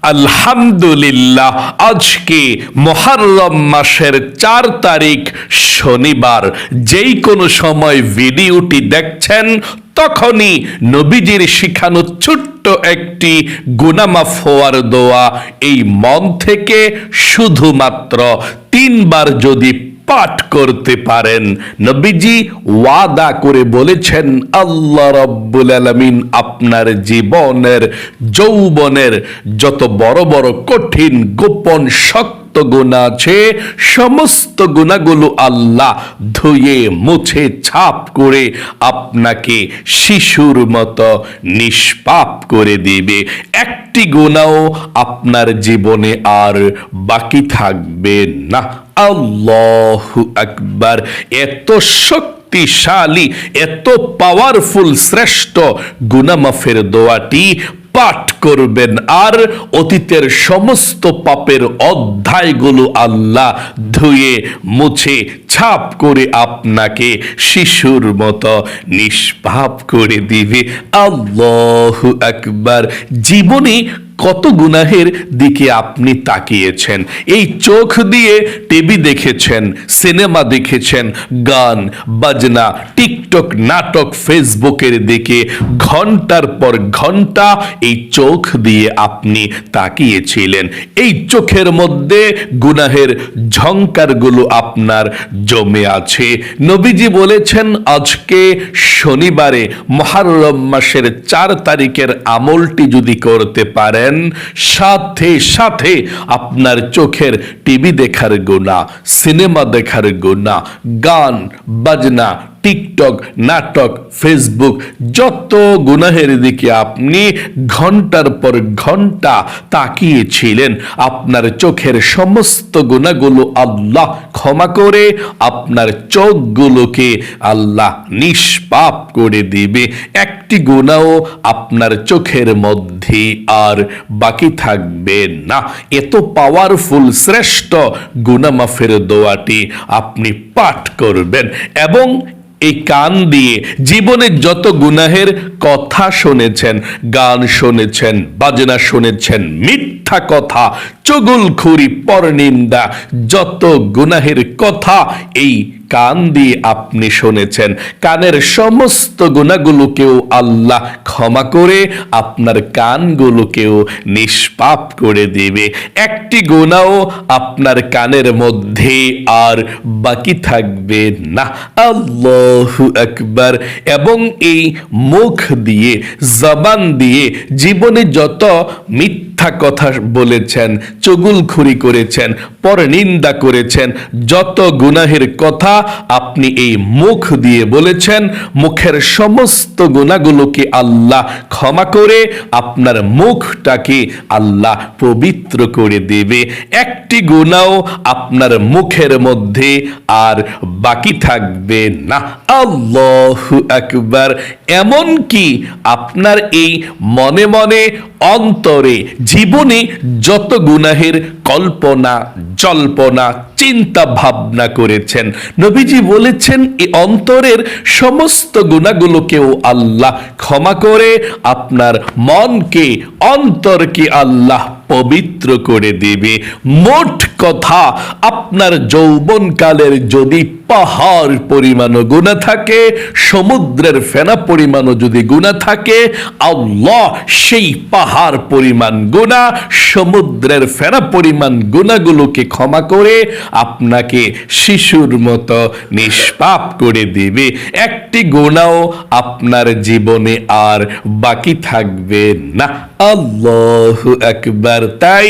আলহামদুলিল্লাহ, আজকে মুহররম মাসের 4 তারিখ শনিবার। যেই কোনো সময় ভিডিওটি দেখছেন তখনই নবীজির শিখানো ছোট্ট একটি গুনাহ মাফ হওয়ার দোয়া এই মন থেকে শুধুমাত্র 3 বার যদি পাঠ করতে পারেন, নবীজি ওয়াদা করে বলেছেন আল্লাহ রাব্বুল আলামিন আপনার জীবনের যৌবনের যত বড় বড় কঠিন গোপন শক্ত গুনাহ আছে সমস্ত গুনাহগুলো আল্লাহ ধুয়ে মুছে ছাপ করে আপনাকে শিশুর মতো নিষ্পাপ করে দিবে। একটি গুনাহ আপনার জীবনে আর বাকি থাকবে না। আল্লাহু আকবার। এত শক্তিশালী, এত পাওয়ারফুল শ্রেষ্ঠ গুনাহ মাফের দোয়াটি পাঠ করবেন আর অতীতের সমস্ত পাপের অধ্যায়গুলো আল্লাহ ধুয়ে মুছে ছাপ করে আপনাকে শিশুর মতো নিষ্পাপ করে দিবে। আল্লাহু আকবার। জীবনে কত গুনাহের দিকে আপনি তাকিয়েছেন? এই চোখ দিয়ে টিভি দেখেছেন, সিনেমা দেখেছেন, গান বাজনা, টিকটক, নাটক, ফেসবুকের দিকে ঘন্টার পর ঘন্টা এই চোখ দিয়ে আপনি তাকিয়েছিলেন। এই চোখের মধ্যে গুনাহের ঝংকারগুলো আপনার জমে আছে। নবীজি বলেছেন আজকে শনিবারে মুহররম মাসের 4 তারিখের আমলটি যদি করতে পারেন, সাথে সাথে আপনার চোখের টিভি দেখার গুনাহ, সিনেমা দেখার গুনাহ, গান বাজনা, টিকটক, নাটক, ফেসবুক, যত গুনাহের দিকে আপনি ঘন্টার পর ঘন্টা তাকিয়েছিলেন, আপনার চোখের সমস্ত গুনাহগুলো আল্লাহ ক্ষমা করে আপনার চোখগুলোকে আল্লাহ নিষ্পাপ করে দিবে। একটি গুনাহও আপনার চোখের মধ্যে আর বাকি থাকবে না। এত পাওয়ারফুল শ্রেষ্ঠ গুনাহ মাফের দোয়াটি আপনি পাঠ করবেন এবং এই কান দিয়ে জীবনে যত গুনাহের কথা শুনেছেন, গান শুনেছেন, বাজনা শুনেছেন, মিথ্যা কথা, চুগলখুরি, পরনিন্দা, যত গুনাহের কথা এই কান দিয়ে আপনি শুনেছেন, কানের সমস্ত গুনাহগুলোকেও আল্লাহ ক্ষমা করে আপনার কানগুলোকেও নিষ্পাপ করে দিবে। একটি গুনাহ আপনার কানের মধ্যে আর বাকি থাকবে না। আল্লাহু আকবার। এবং এই মুখ দিয়ে, জবান দিয়ে জীবনে যত মিথ্যা কথা বলেছেন, চুগলখুরি করেছেন, পরনিন্দা করেছেন, যত গুনাহের কথা আপনি এই মুখ দিয়ে বলেছেন, মুখের সমস্ত গুনাহগুলোকে আল্লাহ ক্ষমা করে আপনার মুখটাকে আল্লাহ পবিত্র করে দেবে। একটি গুনাহ আপনার মুখের মধ্যে আর বাকি থাকবে না। আল্লাহু আকবার। এমন কি আপনার এই মনে মনে অন্তরে জীবনে যত গুনাহের কল্পনা জল্পনা চিন্তা ভাবনা করেছেন, নবীজি বলেছেন এই অন্তরের সমস্ত গুনাহগুলোকেও আল্লাহ ক্ষমা করে আপনার মনকে, অন্তরকে আল্লাহ পবিত্র করে দেবে। মোট কথা, আপনার যৌবনকালের যদি পাহাড় পরিমাণও গুনাহ থাকে, সমুদ্রের ফেনা পরিমাণও যদি গুনাহ থাকে, আল্লাহ সেই পাহাড় পরিমাণ গুনাহ, সমুদ্রের ফেনা পরিমাণ গুনাহগুলোকে ক্ষমা করে আপনাকে শিশুর মতো নিষ্পাপ করে দিবে। একটি গুনাহ আপনার জীবনে আর বাকি থাকবে না। আল্লাহু আকবার। তাই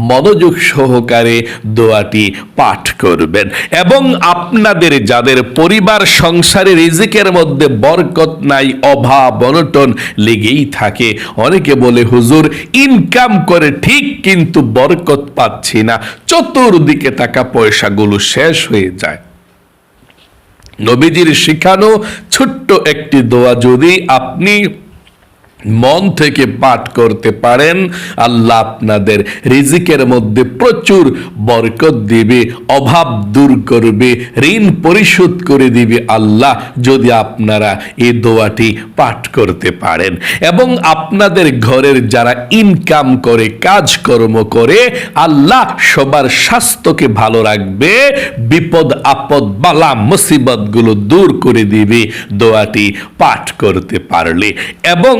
মনোযোগ সহকারে দোয়াটি পাঠ করবেন এবং আপনাদের যাদের পরিবার সংসারে রিজিকের মধ্যে বরকত নাই, অভাব অনটন লেগেই থাকে, অনেকে বলে হুজুর ইনকাম করে ঠিক কিন্তু বরকত পাচ্ছি না, চতুর্দিকে টাকা পয়সাগুলো শেষ হয়ে যায়। নবীজির শিখানো ছোট্ট একটি দোয়া যদি আপনি মন থেকে পাঠ করতে পারেন, আল্লাহ আপনাদের রিজিকের মধ্যে প্রচুর বরকত দিবে, অভাব দূর করবে, ঋণ পরিশোধ করে দিবে আল্লাহ, যদি আপনারা এই দোয়াটি পাঠ করতে পারেন। এবং আপনাদের ঘরের যারা ইনকাম করে, কাজকর্ম করে, আল্লাহ সবার স্বাস্থ্যকে ভালো রাখবে, বিপদ আপদ বালা মুসিবতগুলো দূর করে দিবে দোয়াটি পাঠ করতে পারলে। এবং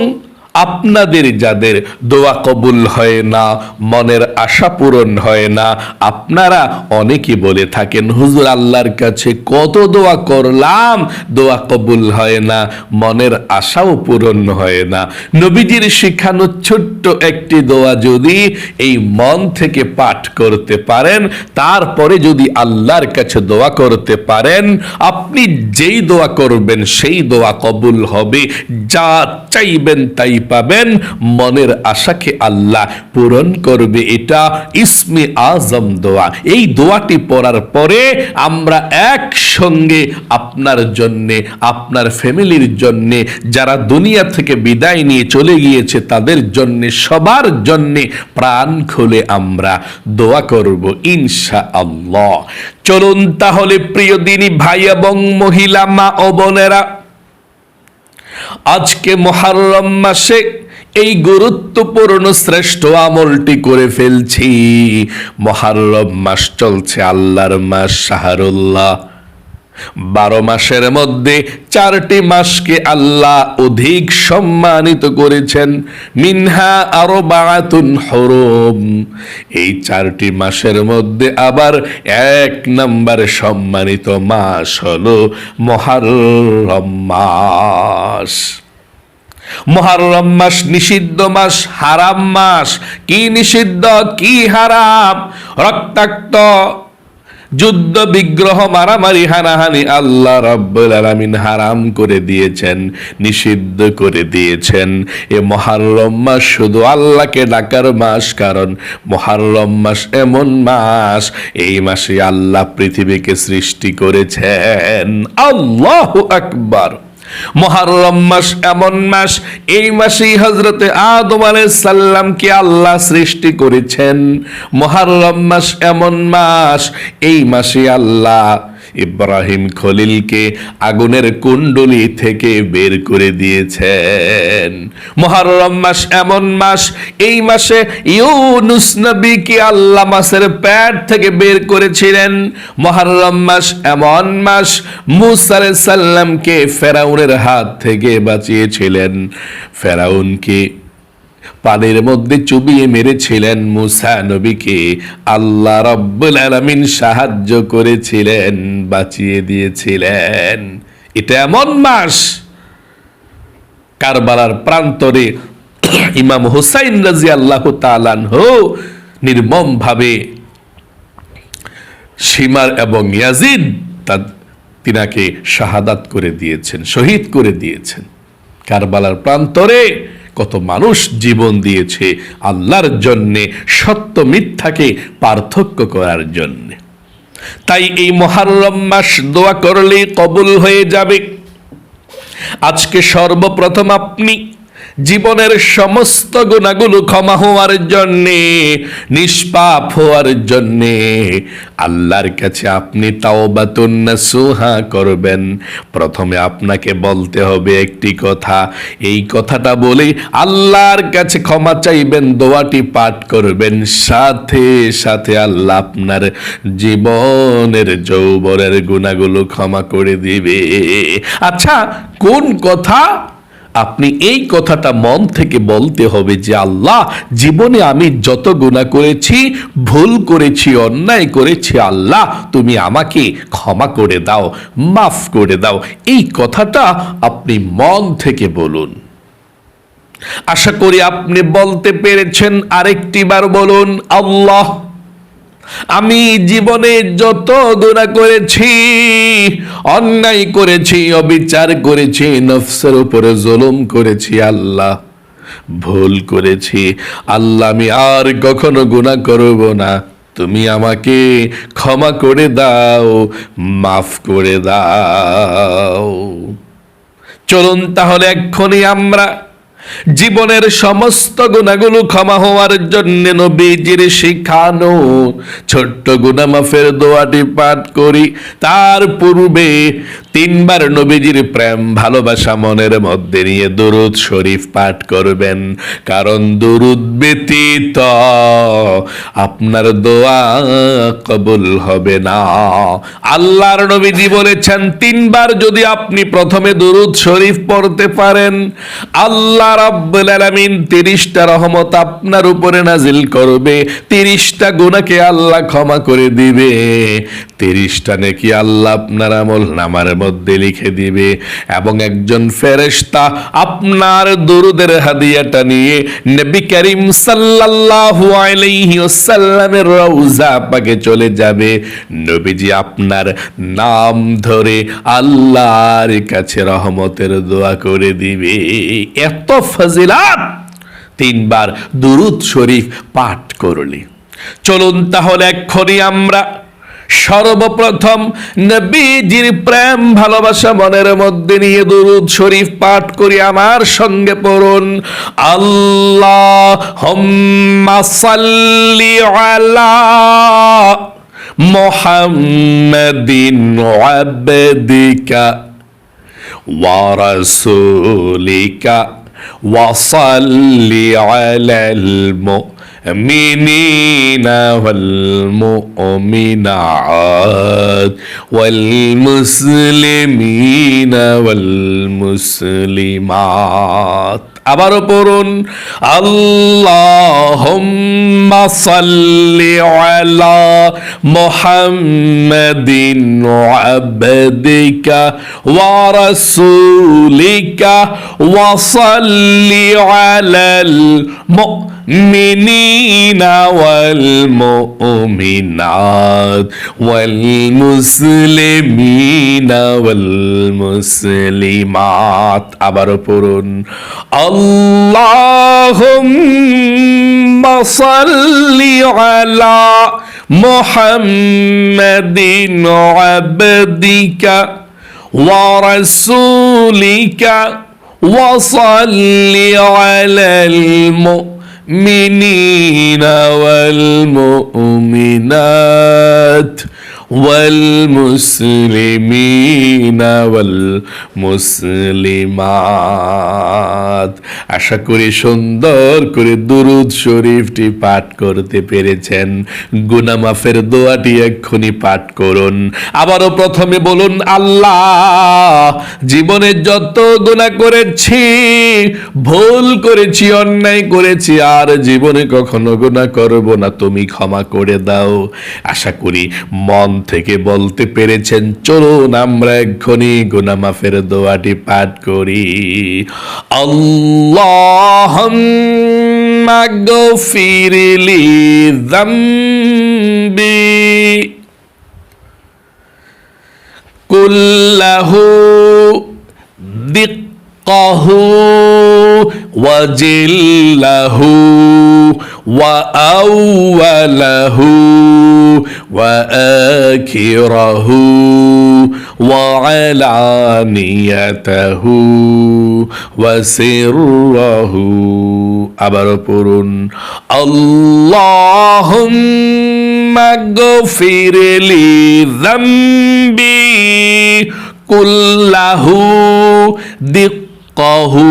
আপনাদের যাদের দোয়া কবুল হয় না, মনের আশা পূরণ হয় না, আপনারা অনেকে বলে থাকেন, হুজুর আল্লাহর কাছে কত দোয়া করলাম, দোয়া কবুল হয় না, মনের আশাও পূরণ হয় না। নবীজির শিখানো ছোট্ট একটি দোয়া যদি এই মন থেকে পাঠ করতে পারেন, তারপরে যদি আল্লাহর কাছে দোয়া করতে পারেন, আপনি যেই দোয়া করবেন সেই দোয়া কবুল হবে, যা চাইবেন তাই পাবেন, মনের আশাকে আল্লাহ পূরণ করবে। এটা ইসমে আজম দোয়া। এই দোয়াটি পড়ার পরে আমরা একসঙ্গে আপনার জন্যে, আপনার ফ্যামিলির জন্যে, যারা দুনিয়া থেকে বিদায় নিয়ে চলে গিয়েছে তাদের জন্যে, সবার জন্যে প্রাণ খুলে আমরা দোয়া করব ইনশাআল্লাহ। চলুন তাহলে প্রিয় দিনী ভাই এবং মহিলা, মা ও বোনেরা, আজকে মুহররম মাসে এই গুরুত্বপূর্ণ শ্রেষ্ঠ আমলটি করে ফেলছি। মুহররম মাস চলছে, আল্লাহর মাস, শাহরুল্লাহ। 12 মাসের মধ্যে 4টি মাসকে আল্লাহ অধিক সম্মানিত করেছেন। মিনহা আরবাআতুন হুরুম। এই 4টি মাসের মধ্যে আবার 1 নম্বর সম্মানিত মাস হলো মুহররম মাস। মুহররম মাস নিষিদ্ধ মাস, হারাম মাস। কি নিষিদ্ধ, কি হারাম? রক্তাক্ত যুদ্ধ বিগ্রহ, মারামারি, হানাহানি আল্লাহ রাব্বুল আলামিন হারাম করে দিয়েছেন, নিষিদ্ধ করে দিয়েছেন। এ মুহররম মাস শুধু আল্লাহকে ডাকার মাস, কারণ মুহররম মাস এমন মাস, এই মাসে আল্লাহ পৃথিবীকে সৃষ্টি করেছেন। আল্লাহু আকবার। মুহররম মাস এমন মাস, এই মাসেই হযরতে আদম আলাইহিস সালামকে আল্লাহ সৃষ্টি করেছেন। মুহররম মাস এমন মাস, এই মাসে আল্লাহ ইব্রাহিম খলিলকে আগুনের কুণ্ডলী থেকে বের করে দিয়েছেন। মুহররম মাস এমন মাস, এই মাসে ইউনুস নবীকে আল্লাহ মাছের পেট থেকে বের করেছিলেন। মুহররম মাস এমন মাস, মূসা আলাইহিস সালামকে ফেরাউনের হাত থেকে বাঁচিয়েছিলেন। ফেরাউনকে পানির মধ্যে চুবিয়ে মেরেছিলেন মূসা নবীকে, আল্লাহ রাব্বুল আলামিন সাহায্য করেছিলেন, বাঁচিয়ে দিয়েছিলেন। এটা এমন মাস, কারবালার প্রান্তরে ইমাম হুসাইন রাদিয়াল্লাহু তাআলা আনহু নির্মম ভাবে শিমার এবং ইয়াজিদ তিনাকে শাহাদাত করে দিয়েছেন, শহীদ করে দিয়েছেন। কারবালার প্রান্তরে কত মানুষ জীবন দিয়েছে আল্লাহর জন্যে, সত্য মিথ্যাকে পার্থক্য করার জন্যে। তাই এই মুহররম মাস দোয়া করলেই কবুল হয়ে যাবে। আজকে সর্বপ্রথম আপনি জীবনের সমস্ত গুনাহগুলো ক্ষমা হওয়ার জন্যে, নিষ্পাপ হওয়ার জন্যে আল্লাহর কাছে আপনি তাওবাতুন নাসুহা করবেন। প্রথমে আপনাকে বলতে হবে একটি কথা, এই কথাটা বলে আল্লাহর কাছে ক্ষমা চাইবেন, দোয়াটি পাঠ করবেন, সাথে সাথে আল্লাহ আপনার জীবনের যৌবনের গুনাহগুলো ক্ষমা করে দিবে। আচ্ছা, কোন কথা? আপনি এই কথাটা মন থেকে বলতে হবে যে আল্লাহ, জীবনে আমি যত গুনাহ করেছি, ভুল করেছি, অন্যায় করেছি, আল্লাহ তুমি আমাকে ক্ষমা করে দাও, মাফ করে দাও। এই কথাটা আপনি মন থেকে বলুন। আশা করি আপনি বলতে পেরেছেন। আরেকটি বার বলুন, আল্লাহ, আমি জীবনে যত গুনাহ করেছি, অন্যায় করেছি, অবিচার করেছি, নফসের উপরে জুলুম করেছি, আল্লাহ ভুল করেছি, আল্লাহ আমি আর কখনো গুনাহ করব না, তুমি আমাকে ক্ষমা করে দাও, মাফ করে দাও। চলুন তাহলে এক্ষুনি আমরা জীবনের সমস্ত গুনাহগুলো ক্ষমা হওয়ার জন্য নবীজির শিখানো ছোট্ট গুনাহ মাফের দোয়াটি পাঠ করি। তার পূর্বে 3 বার নবীজির প্রেম ভালোবাসা মনের মধ্যে নিয়ে দুরূদ শরীফ পাঠ করবেন, কারণ দুরূদ ব্যতীত আপনার দোয়া কবুল হবে না। আল্লাহর নবীজি বলেছেন 3 বার যদি আপনি প্রথমে দুরূদ শরীফ পড়তে পারেন, আল্লাহ রাব্বুল আলামিন 30টা রহমত আপনার উপরে নাজিল করবে, 30টা গুনাহকে আল্লাহ ক্ষমা করে দিবে, 30টা নেকি আল্লাহ আপনার আমল নামার মধ্যে লিখে দিবে। এবং একজন ফেরেশতা আপনার দুরূদের হাদিয়াটা নিয়ে নবী করিম সাল্লাল্লাহু আলাইহি ওয়াসাল্লামের রওজা পাকে চলে যাবে। নবীজি আপনার নাম ধরে আল্লাহর কাছে রহমতের দোয়া করে দিবে। এত ফজিলাত 3 বার দুরূদ শরীফ পাঠ করলে। চলুন তাহলে এক্ষুনি আমরা সর্বপ্রথম নবীজির প্রেম ভালোবাসা মনের মধ্যে নিয়ে দুরূদ শরীফ পাঠ করি। আমার সঙ্গে পড়ুন, আল্লাহুম্মা সাল্লি আলা মুহাম্মাদিন আবদিকা ওয়া রাসূলিকা ওয়া সাল্লি আলাল المؤمنين والمؤمنات والمسلمين والمسلمات। আবারও পড়ুন, আল্লাহুম্মা সাল্লি আলা মুহাম্মাদিন আবদিকা ওয়া রাসূলিকা ওয়া সাল্লি আলাল মুমিনিনা ওয়াল মুমিনাত ওয়াল মুসলিমিনা ওয়াল মুসলিমাত। আবারও পড়ুন, আল্লাহুম্মা সাল্লি আলা মুহাম্মাদিন আবদিকা ওয়া রাসূলিকা ওয়া সাল্লি আলাল মুমিনিনা ওয়াল মুমিনাত ওয়াল মুসলিমিনা ওয়াল মুসলিমাত। আশা করি সুন্দর করে দুরূদ শরীফটি পাঠ করতে পেরেছেন। গুনাহ মাফের দোয়াটি এক্ষুনি পাঠ করুন। আবারও প্রথমে বলুন, আল্লাহ জীবনে যত গুনাহ করেছি, ভুল করেছি, অন্যায় করেছি, আর জীবনে কখনো গুনাহ করব না, তুমি ক্ষমা করে দাও। আশা করি মন থেকে বলতে পেরেছেন। চলুন আমরা এক্ষুনি গুনাহ মাফের দোয়াটি পাঠ করি। আল্লাহুম্মা গফিরলি যামবি কুল্লাহু দিক্কাহু ওয়া জিল্লাহু ওয়া আউওয়ালাহু ওয়া আখিরাহু ওয়া আলানিয়াতাহু ওয়া সিররাহু। আবারও পড়ুন, আল্লাহুম্মা গফিরলি যামবি কুল্লাহু দিক্কাহু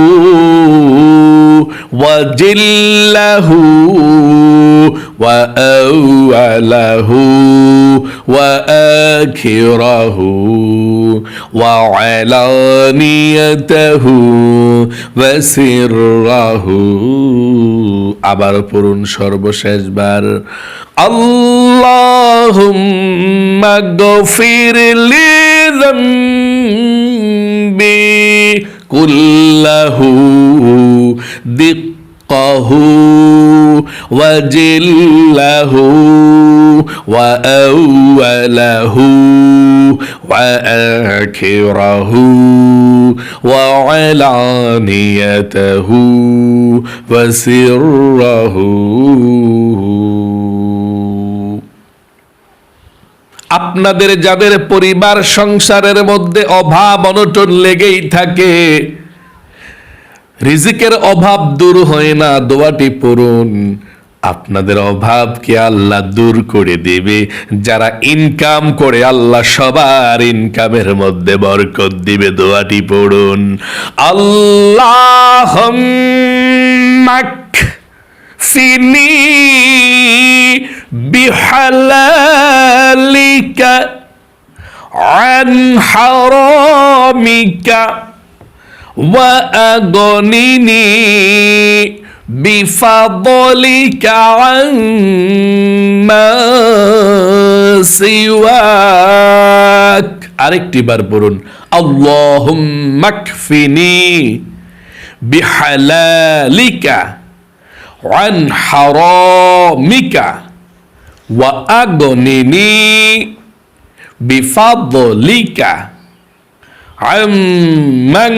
ওয়া জিল্লাহু ওয়া আউওয়ালাহু ওয়া আখিরাহু ওয়া আলানিয়াতাহু ওয়া সিররাহু। আবার পড়ুন সর্বশেষবার, আল্লাহুম্মা গফিরলি যামবি কুল্লাহু দিক্কাহু ওয়া জিল্লাহু ওয়া আউওয়ালাহু ওয়া আখিরাহু ওয়া আলানিয়াতাহু ওয়া সিররাহু। আপনাদের যাদের পরিবার সংসারের মধ্যে অভাব অনটন লেগেই থাকে, রিজিকের অভাব দূর হয় না, দোয়াটি পড়ুন, আপনাদের অভাবকে আল্লাহ দূর করে দেবে। যারা ইনকাম করে আল্লাহ সবার ইনকামের মধ্যে বরকত দিবে। দোয়াটি পড়ুন, আল্লাহুম্মা কফিনি বিহালালিকা আন হারামিকা ওয়া আগনিনি বিফাদলিকা আম্মা সিওয়াক। আরেকটি বার পড়ুন, আল্লাহুম্মা কফিনি বিহালালিকা আন হারামিকা ওয়া আগনিনি বিফাদলিকা আম্মান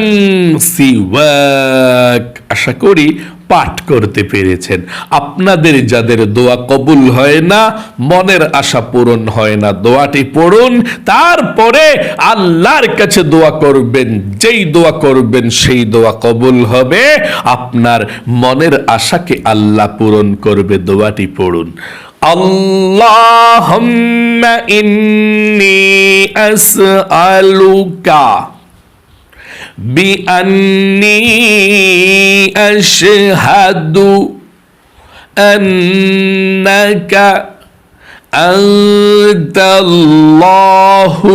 সিওয়াক। আশা করি পাঠ করতে পেরেছেন। আপনাদের যাদের দোয়া কবুল হয় না, মনের আশা পূরণ হয় না, দোয়াটি পড়ুন, তারপরে আল্লাহর কাছে দোয়া করবেন। যেই দোয়া করবেন সেই দোয়া কবুল হবে, আপনার মনের আশাকে আল্লাহ পূরণ করবে। দোয়াটি পড়ুন, আল্লাহুম্মা ইন্নী আসআলুকা বিআন্নী আশহাদু আন্নাকা আনতাল্লাহু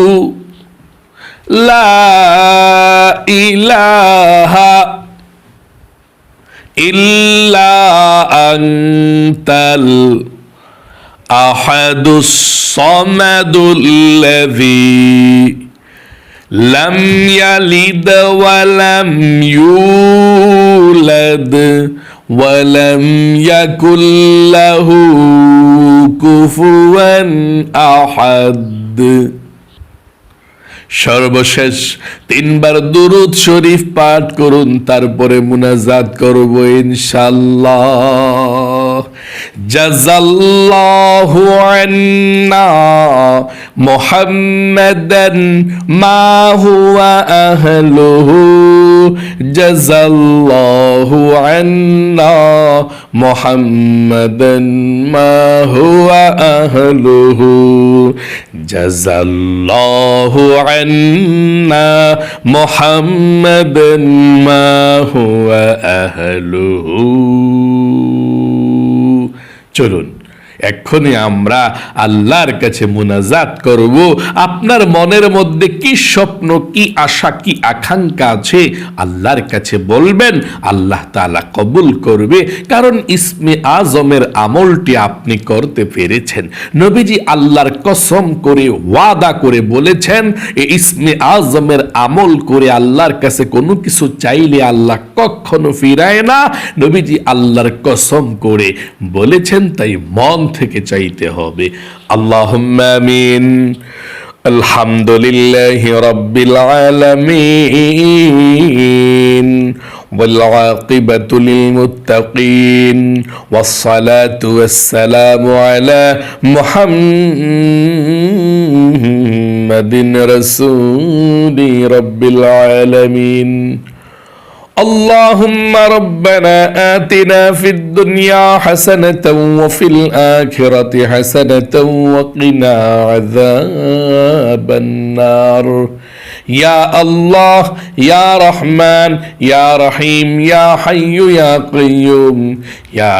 লা ইলাহা ইল্লা আনতাল আহাদুস সামাদুল্লাযী লাম ইয়ালিদ ওয়া লাম ইউলাদ ওয়া লাম ইয়াকুল লাহু কুফুয়ান আহাদ। সর্বশেষ 3 বার দুরূদ শরীফ পাঠ করুন, তারপরে মুনাজাত করব ইনশাআল্লাহ। জাযাল্লাহু আন্না মুহাম্মাদান মা হুয়া আহলুহু, জাযাল্লাহু আন্না মুহাম্মাদান মা হুয়া আহলুহু, জাযাল্লাহু আন্না মুহাম্মাদান মা হুয়া আহলুহু। চলুন এক্ষুনি আমরা আল্লাহর কাছে মুনাজাত করব। আপনার মনের মধ্যে কি স্বপ্ন, কি আশা, কি আকাঙ্ক্ষা আছে আল্লাহর কাছে বলবেন, আল্লাহ তাআলা কবুল করবে। কারণ ইসমে আজমের আমলটি আপনি করতে পেরেছেন। নবীজি আল্লাহর কসম করে ওয়াদা করে বলেছেন, এই ইসমে আজমের আমল করে আল্লাহর কাছে কোনো কিছু চাইলে আল্লাহ কখনো ফিরায় না। নবীজি আল্লাহর কসম করে বলেছেন, তাই মন থেকে চাইতে হবে। আল্লাহুম্মা আমিন। আলহামদুলিল্লাহি রাব্বিল আলামিন ওয়াল আকিবাতু লিল মুত্তাকিন ওয়াস সালাতু ওয়াস সালামু আলা মুহাম্মাদিন রাসূলি রাব্বিল আলামিন। اللهم ربنا آتنا في الدنيا حسنة وفي الآخرة حسنة وقنا عذاب النار يا الله يا رحمن يا رحيم يا حي يا قيوم يا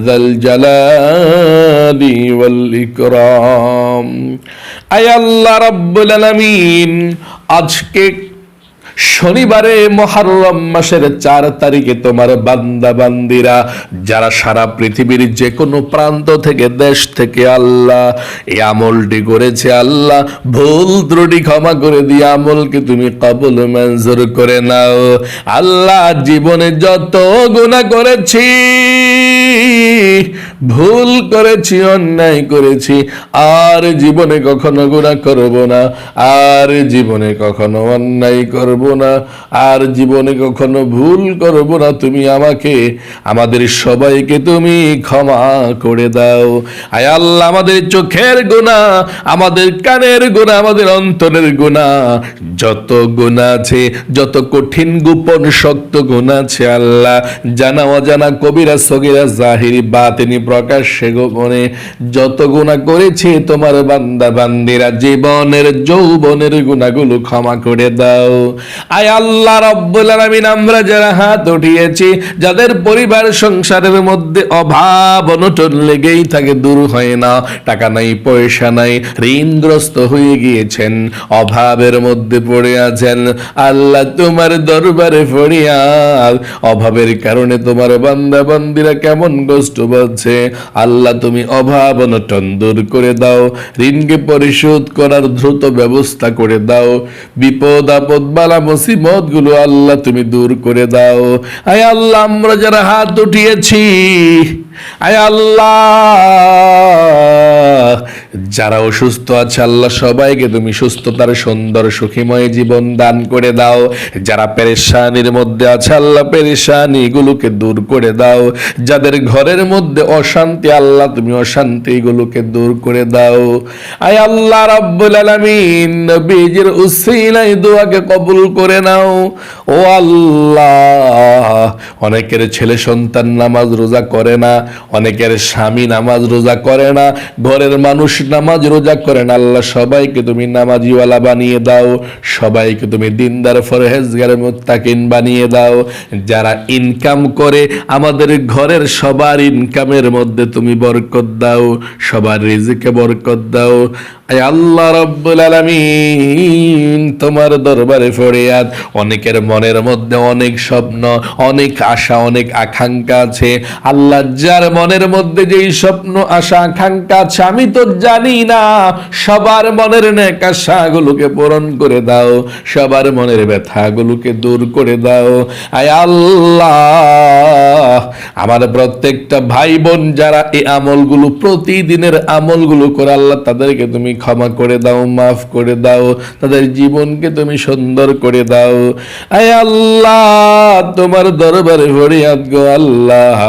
ذا الجلال والإكرام أي الله رب العالمين আজকে শনিবারে মুহররম মাসের 4 তারিখে তোমার বান্দা বান্দিরা যারা সারা পৃথিবীর যে কোনো প্রান্ত থেকে, দেশ থেকে আল্লাহ এই আমলটি করেছে, আল্লাহ ভুল ত্রুটি ক্ষমা করে দিয়ে আমলকে তুমি কবুল মঞ্জুর করে নাও। আল্লাহ জীবনে যত গুনাহ করেছি ভুল করেছি, অন্যায় করেছি, আর জীবনে কখনো গুনাহ করব না, আর জীবনে কখনো অন্যায় করব না, আর জীবনে কখনো ভুল করব না। তুমি আমাকে, আমাদের সবাইকে তুমি ক্ষমা করে দাও। আয় আল্লাহ, আমাদের চোখের গুনাহ, আমাদের কানের গুনাহ, আমাদের অন্তরের গুনাহ, যত গুনাহ আছে, যত কঠিন গোপন শক্ত গুনাহ আছে আল্লাহ, জানা অজানা, কবিরা সগীরা, জাহিরি বাতিনি, প্রকাশ্যে গোপনে যত গুনাহ করেছি তোমার বান্দা বান্দিরা, জীবনের যৌবনের গুনাহগুলো ক্ষমা করে দাও। আয় আল্লাহ রাব্বুল আলামিন, আমরা যারা হাত উঠিয়েছি, যাদের পরিবার সংসারের মধ্যে অভাব অনটন লেগেই থাকে, দূর হয় না, টাকা নাই, পয়সা নাই, ঋণগ্রস্ত হয়ে গিয়েছেন, অভাবের মধ্যে পড়ে আছেন, আল্লাহ তোমার দরবারে ফরিয়াদ, অভাবের কারণে তোমার বান্দা বান্দিরা কেমন কষ্ট পাচ্ছে, আল্লাহ তুমি অভাব অনটন দূর করে দাও, ঋণকে পরিশোধ করার দ্রুত ব্যবস্থা করে দাও, বিপদ আপদ বালা মুসিবত গুলো আল্লাহ তুমি দূর করে দাও। আয় আল্লাহ, আমরা যারা হাত উঠিয়েছি, আয় আল্লাহ, যারা অসুস্থ আছে আল্লাহ সবাইকে তুমি সুস্থতার সুন্দর সুখীময় জীবন দান করে দাও। যারা পেরেশানির মধ্যে আছে আল্লাহ পেরেশানি গুলোকে দূর করে দাও। যাদের ঘরের মধ্যে অশান্তি আল্লাহ তুমি অশান্তি গুলোকে দূর করে দাও। আয় আল্লাহ রাব্বুল আলামিন, নবীজির উসিলায় দোয়াকে কবুল করে নাও। ও আল্লাহ, অনেকের ছেলে সন্তান নামাজ রোজা করে না, অনেকের স্বামী নামাজ রোজা করে না, ঘরের মানুষ নামাজ রোজা করে না, আল্লাহ সবাইকে তুমি নামাজিওয়ালা বানিয়ে দাও, সবাইকে তুমি দিনদার ফরহেজগার মুত্তাকিন বানিয়ে দাও। যারা ইনকাম করে আমাদের ঘরের সবার ইনকামের মধ্যে তুমি বরকত দাও, সবার রিজিকে বরকত দাও। আয় আল্লাহ রাব্বুল আলামিন, তোমার দরবারে ফরিয়াদ, অনেকের মনের মধ্যে অনেক স্বপ্ন, অনেক আশা, অনেক আকাঙ্ক্ষা আছে আল্লাহ, যার মনের মধ্যে যেই স্বপ্ন আশা আকাঙ্ক্ষা আছে আমি তো জানি না, সবার মনের নেক আশাগুলোকে পূরণ করে দাও, সবার মনের ব্যথাগুলোকে দূর করে দাও। আয় আল্লাহ, আমার প্রত্যেকটা ভাই বোন যারা এই আমলগুলো প্রতিদিনের আমলগুলো করে আল্লাহ তাদেরকে তুমি ক্ষমা করে দাও, মাফ করে দাও, তাদের জীবনকে তুমি সুন্দর করে দাও। আয় আল্লাহ, তোমার দরবারে ফরিয়াদ গো আল্লাহ,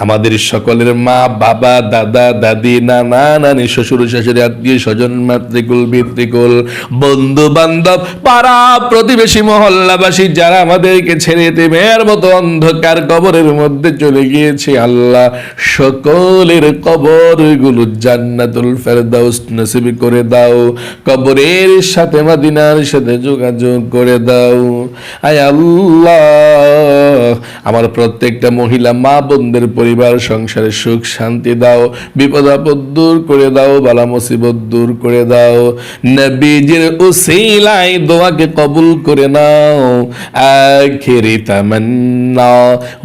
আমাদের সকলের মা বাবা দাদা দাদি নানা নানি শ্বশুর শাশুড়ি আত্মীয় স্বজন মাতৃকুল পিতৃকুল বন্ধু বান্ধব পাড়া প্রতিবেশী মহল্লাবাসী যারা আমাদেরকে ছেড়ে মেয়ের মতো অন্ধকার কবরের মধ্যে চলে গিয়েছে আল্লাহ, সকলের কবরগুলো জান্নাতুল ফেরদাউস নসিব করে দাও, কবরের সাথে মদিনার সাথে যোগাযোগ করে দাও। আয় আল্লাহ, আমার প্রত্যেকটা মহিলা মা বোনদের পরিবার সংসারে সুখ শান্তি দাও, বিপদ আপদ দূর করে দাও, বালা মুসিবত দূর করে দাও। নবীজির উসিলায় দোয়াকে কবুল করে নাও। আখিরি তামান্না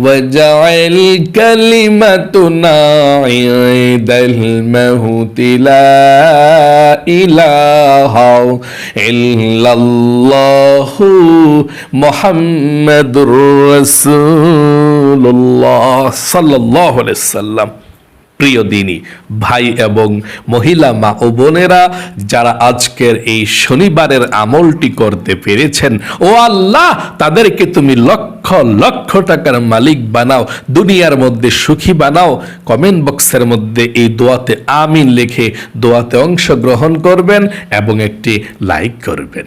ওয়াজআল কালিমাতুনা ইদাল মাউতি লা ইলাহা ইল্লাল্লাহু মুহাম্মাদুর রাসূলুল্লাহ সাল্লাল্লাহু আলাইহি সাল্লাম। প্রিয় দিনী ভাই এবং মহিলা মা ও বোনেরা, যারা আজকের এই শনিবারের আমলটি করতে পেরেছেন, ও আল্লাহ তাদেরকে তুমি লক্ষ লক্ষ টাকার মালিক বানাও, দুনিয়ার মধ্যে সুখী বানাও। কমেন্ট বক্সের মধ্যে এই দোয়াতে আমিন লিখে দোয়াতে অংশগ্রহণ করবেন এবং একটি লাইক করবেন।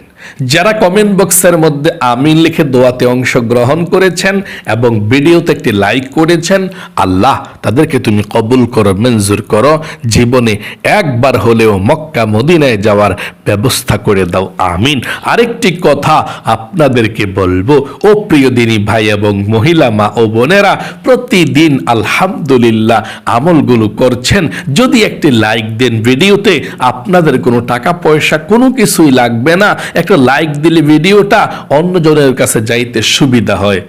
যারা কমেন্ট বক্সের মধ্যে আমিন লিখে দোয়াতে অংশগ্রহণ করেছেন এবং ভিডিওতে একটি লাইক করেছেন, আল্লাহ তাদেরকে তুমি কবুল করো, মঞ্জুর করো, জীবনে একবার হলেও মক্কা মদিনায় যাওয়ার ব্যবস্থা করে দাও, আমিন। আরেকটি কথা আপনাদেরকে বলবো, ও প্রিয় দিনী ভাই এবং মহিলা মা ও বোনেরা, প্রতিদিন আলহামদুলিল্লাহ আমলগুলো করছেন, যদি একটি লাইক দেন ভিডিওতে, আপনাদের কোনো টাকা পয়সা কোনো কিছুই লাগবে না, একটা লাইক দিলে ভিডিওটা অন্যজনের কাছে যাইতে সুবিধা হয়,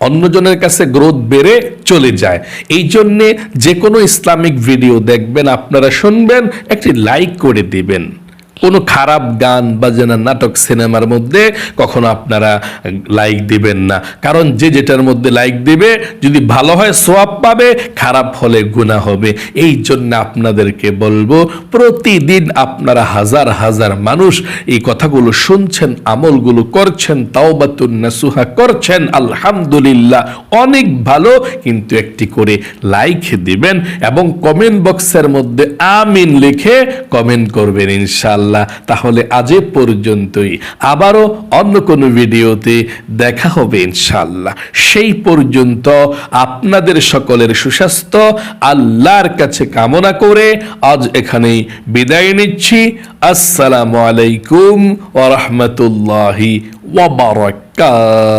অন্যজনের কাছে গ্রোথ বেড়ে চলে যায়। এই জন্যে যে কোনো ইসলামিক ভিডিও দেখবেন, আপনারা শুনবেন, একটি লাইক করে দিবেন। কোনো খারাপ গান বাজনা নাটক সিনেমার মধ্যে কখনো আপনারা লাইক দিবেন না, কারণ যে যেটার মধ্যে লাইক দিবে যদি ভালো হয় সওয়াব পাবে, খারাপ হলে গুনাহ হবে। এই জন্য আপনাদেরকে বলবো, প্রতিদিন আপনারা হাজার হাজার মানুষ এই কথাগুলো শুনছেন, আমলগুলো করছেন, তাওবাতুন নাসুহা করছেন, আলহামদুলিল্লাহ অনেক ভালো, কিন্তু একটি করে লাইক দিবেন এবং কমেন্ট বক্সের মধ্যে আমিন লিখে কমেন্ট করবেন ইনশাআল্লাহ। তাহলে আজ এ পর্যন্তই, আবারও অন্য কোনো ভিডিওতে দেখা হবে ইনশাআল্লাহ। সেই পর্যন্ত আপনাদের সকলের সুস্বাস্থ্য আল্লাহর কাছে কামনা করে আজ এখানেই বিদায় নিচ্ছি। আসসালামু আলাইকুম ওয়া রাহমাতুল্লাহি ওয়া বারাকাতুহু।